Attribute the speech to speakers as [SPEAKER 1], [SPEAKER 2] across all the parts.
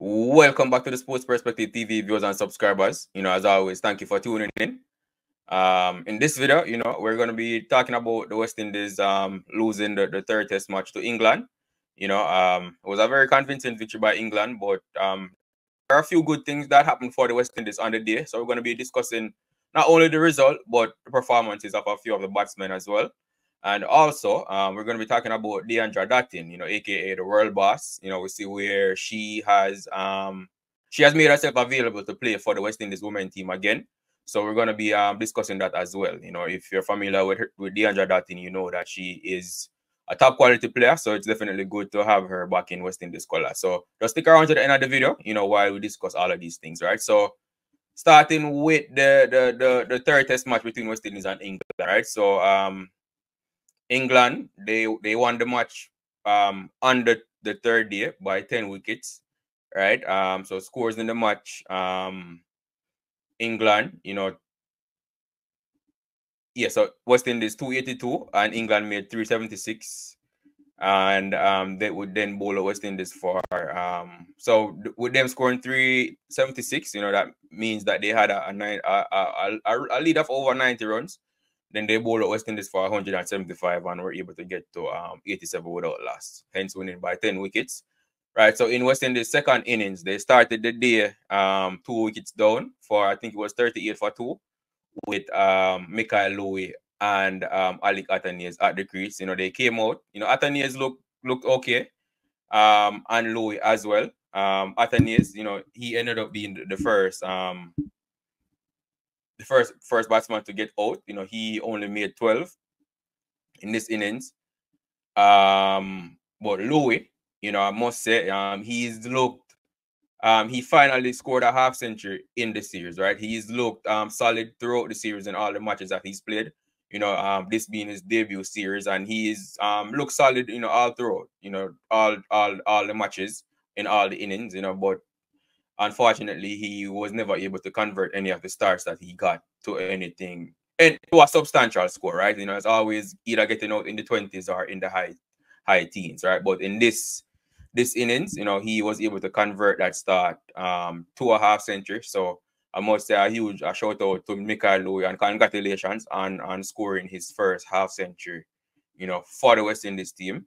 [SPEAKER 1] Welcome back to the Sports Perspective TV viewers and subscribers. As always, thank you for tuning in. In this video, we're going to be talking about the West Indies losing the third test match to England. It was a very convincing victory by England, but there are a few good things that happened for the West Indies on the day. So we're going to be discussing not only the result, but the performances of a few of the batsmen as well. And also, we're going to be talking about Deandra Dottin, aka the world boss. We see where she has made herself available to play for the West Indies women team again. So we're going to be discussing that as well. If you're familiar with Deandra Dottin, you know that she is a top quality player. So it's definitely good to have her back in West Indies colour. So just stick around to the end of the video, while we discuss all of these things, right? So starting with the third test match between West Indies and England, right? So England, they won the match on the third day by 10 wickets, right? So scores in the match, England, so West Indies 282 and England made 376. And they would then bowl West Indies for so with them scoring 376, that means that they had a lead of over 90 runs. Then they bowled West Indies for 175 and were able to get to 87 without loss, hence winning by 10 wickets. Right, so in West Indies' second innings, they started the day 2 wickets down for, I think it was 38 for 2, with Mikhail Louis and Alec Athanaze at the crease. They came out. Athanaze looked okay, and Louis as well. Athanaze, he ended up being the first batsman to get out. He only made 12 in this innings. But Louis, I must say, he's looked. He finally scored a half century in the series, right? He's looked solid throughout the series and all the matches that he's played. This being his debut series, and he's looked solid, all throughout. All the matches in all the innings. But unfortunately, he was never able to convert any of the starts that he got to anything, and to a substantial score, right? It's always either getting out in the 20s or in the high teens, right? But in this innings, he was able to convert that start to a half century. So I must say a huge shout out to Mikhail Louis and congratulations on scoring his first half century, for the West Indies team.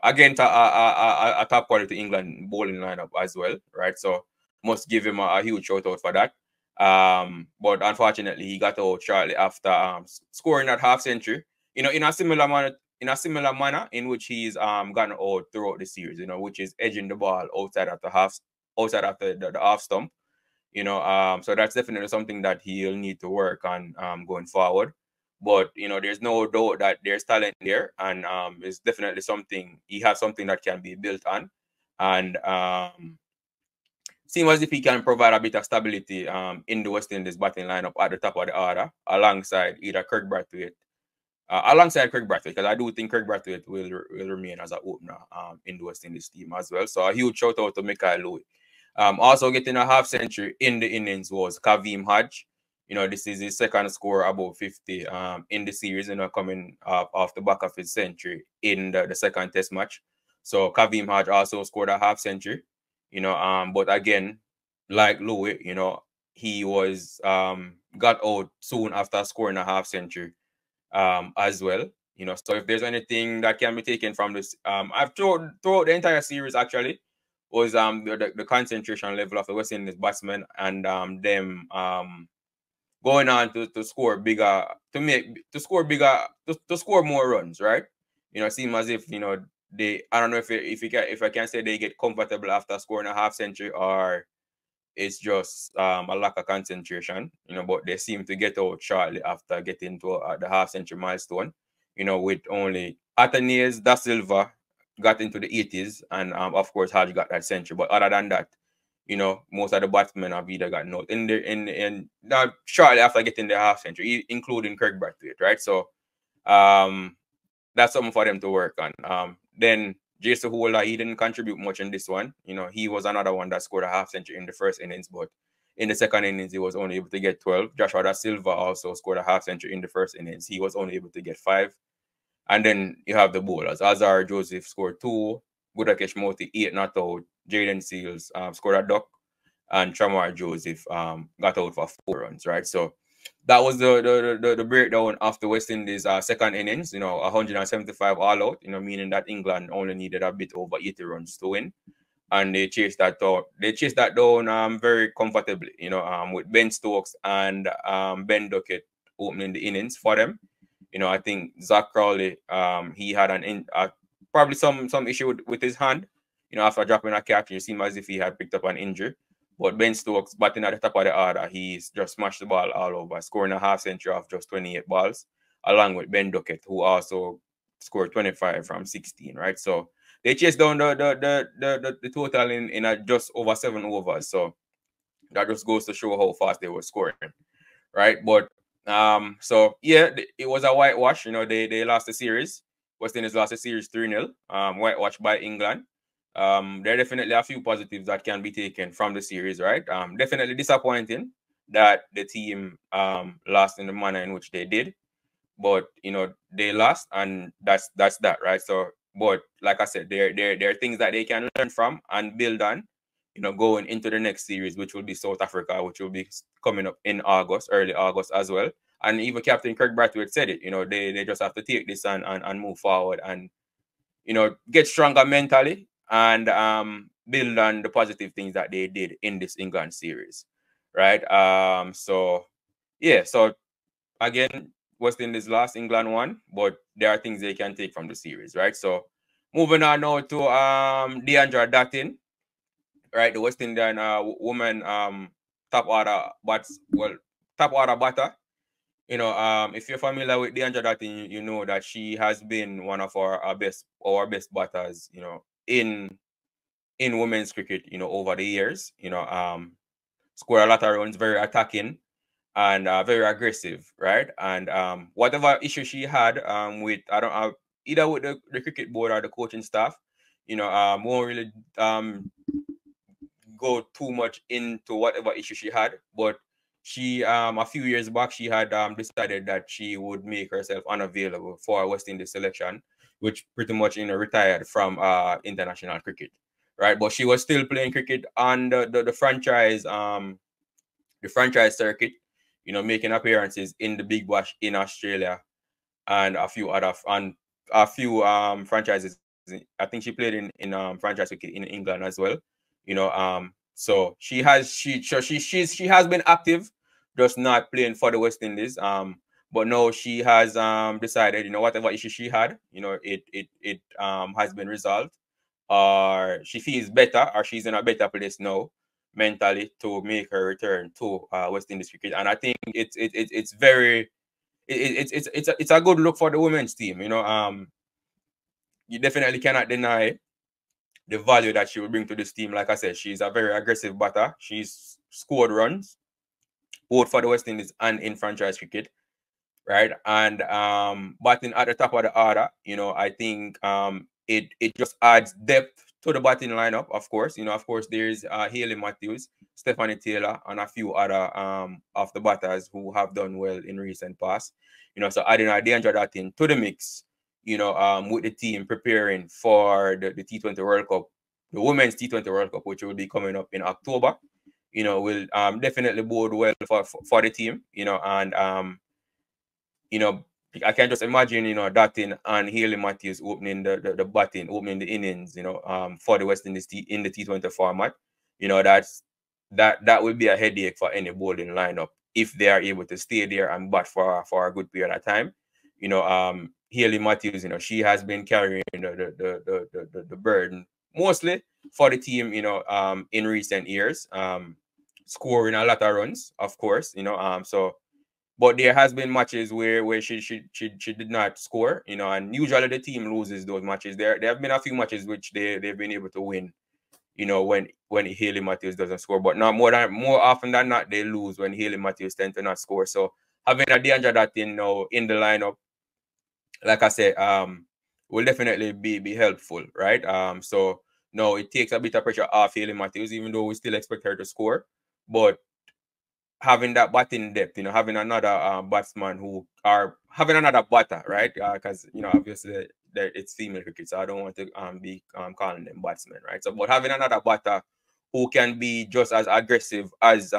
[SPEAKER 1] Against a top quality England bowling lineup as well, right? So must give him a huge shout out for that. But unfortunately, he got out shortly after scoring that half century. In a similar manner in which he's gotten out throughout the series, which is edging the ball outside of the half stump. So that's definitely something that he'll need to work on going forward. But there's no doubt that there's talent there, and it's definitely something that can be built on. And seems as if he can provide a bit of stability in the West Indies batting lineup at the top of the order, alongside Kraig, because I do think Kraig Brathwaite will remain as an opener in the West Indies team as well. So a huge shout out to Mikhail Louis. Also getting a half century in the innings was Kavem Hodge. This is his second score above 50 in the series, coming off the back of his century in the second test match. So Kavem Hodge also scored a half century. But again, like Louis, he was got out soon after scoring a half century as well. So if there's anything that can be taken from this, I've throughout the entire series actually was the concentration level of the West Indies batsmen, and them going on to score bigger, to score more runs, right? It seems as if I don't know if I can say they get comfortable after scoring a half century, or it's just a lack of concentration, but they seem to get out shortly after getting to the half century milestone, with only Athanaze, Dasilva got into the 80s, and of course Hodge got that century. But other than that, most of the batsmen have either gotten out in shortly after getting the half century, including Kraig Brathwaite, right? So that's something for them to work on. Then Jason Holder, he didn't contribute much in this one. He was another one that scored a half century in the first innings, but in the second innings, he was only able to get 12. Joshua Dasilva also scored a half century in the first innings. He was only able to get 5. And then you have the bowlers. Alzarri Joseph scored 2. Gudakesh Moti 8 not out. Jaden Seals scored a duck, and Shamar Joseph got out for 4 runs, right? So that was the breakdown of the West Indies second innings, 175 all out, meaning that England only needed a bit over 80 runs to win. And they chased that down. They chased that down very comfortably, with Ben Stokes and Ben Duckett opening the innings for them. I think Zach Crowley, he had probably some issue with his hand, after dropping a catch. It seemed as if he had picked up an injury. But Ben Stokes, batting at the top of the order, he's just smashed the ball all over, scoring a half century off just 28 balls, along with Ben Duckett, who also scored 25 from 16, right? So they chased down the total in just over 7 overs. So that just goes to show how fast they were scoring, right? But so yeah, it was a whitewash. They lost the series. West Indies lost the series 3-0. Whitewash by England. There are definitely a few positives that can be taken from the series, right? Definitely disappointing that the team lost in the manner in which they did, but they lost, and that's that, right? So, but like I said, there are things that they can learn from and build on, going into the next series, which will be South Africa, which will be coming up in August, early August as well. And even Captain Kraig Brathwaite said it, they just have to take this and move forward and, get stronger mentally and build on the positive things that they did in this England series, right? So, yeah, so again, West Indies lost, England won, but there are things they can take from the series, right? So, moving on now to Deandra Dottin, right? The West Indian woman top order batter. If you're familiar with Deandra Dottin, you know that she has been one of our best batters, in women's cricket, over the years. Score a lot of runs, very attacking and very aggressive, right? And whatever issue she had with, I don't know, either with the cricket board or the coaching staff, won't really go too much into whatever issue she had, but she a few years back she had decided that she would make herself unavailable for West Indies selection, which pretty much retired from international cricket, right? But she was still playing cricket on the franchise circuit, making appearances in the Big Bash in Australia and a few franchises. I think she played in franchise cricket in England as well. So she has been active, just not playing for the West Indies. But no, she has decided, whatever issue she had, it has been resolved, or she feels better, or she's in a better place now mentally to make her return to West Indies cricket. And I think it's a good look for the women's team. You definitely cannot deny the value that she will bring to this team. Like I said, she's a very aggressive batter. She's scored runs both for the West Indies and in franchise cricket, right? And batting at the top of the order, I think it just adds depth to the batting lineup. Of course, there's Hayley Matthews, Stephanie Taylor, and a few other of the batters who have done well in recent past. So adding a Deandra Dottin to the mix, with the team preparing for the T20 World Cup, the Women's T20 World Cup, which will be coming up in October, will definitely bode well for the team, and I can just imagine, Dottin and Hayley Matthews opening the batting, opening the innings, for the West Indies in the T20 format. That will be a headache for any bowling lineup if they are able to stay there and bat for a good period of time. Hayley Matthews, she has been carrying the burden mostly for the team, in recent years, scoring a lot of runs, of course, so. But there has been matches where she did not score, and usually the team loses those matches. There have been a few matches which they've been able to win, when Hayley Matthews doesn't score. But not more often than not, they lose when Hayley Matthews tend to not score. So having a Deandra Dottin now in the lineup, like I said, will definitely be helpful, right? So no, it takes a bit of pressure off Hayley Matthews, even though we still expect her to score. But having that batting depth, having another batsman having another batter, right? Because obviously it's female cricket, so I don't want to be calling them batsmen, right? So, but having another batter who can be just as aggressive as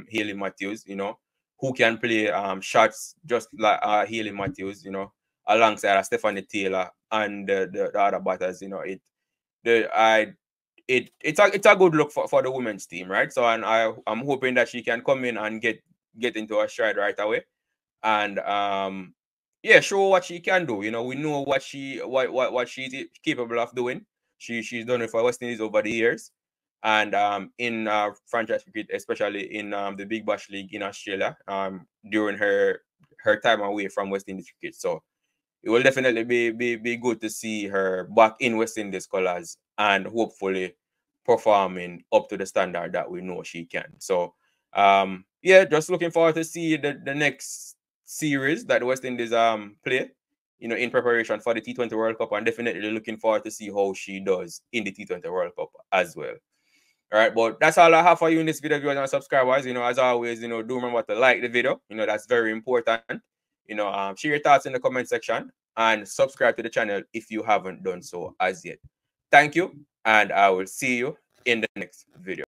[SPEAKER 1] Hayley Matthews, you know, who can play shots just like Hayley Matthews, you know, alongside Stephanie Taylor and the other batters, you know, it's a good look for the women's team, right? So, and I'm hoping that she can come in and get into a stride right away, and yeah, show what she can do. You know, we know what she's capable of doing. She's done it for West Indies over the years, and in franchise cricket, especially in the Big Bash League in Australia, during her time away from West Indies cricket. So it will definitely be good to see her back in West Indies colours and hopefully performing up to the standard that we know she can. So yeah, just looking forward to see the next series that the West Indies play, you know, in preparation for the T20 World Cup, and definitely looking forward to see how she does in the T20 World Cup as well. All right, but that's all I have for you in this video, viewers and subscribers. You know, as always, you know, do remember to like the video. You know, that's very important. You know, share your thoughts in the comment section and subscribe to the channel if you haven't done so as yet. Thank you, and I will see you in the next video.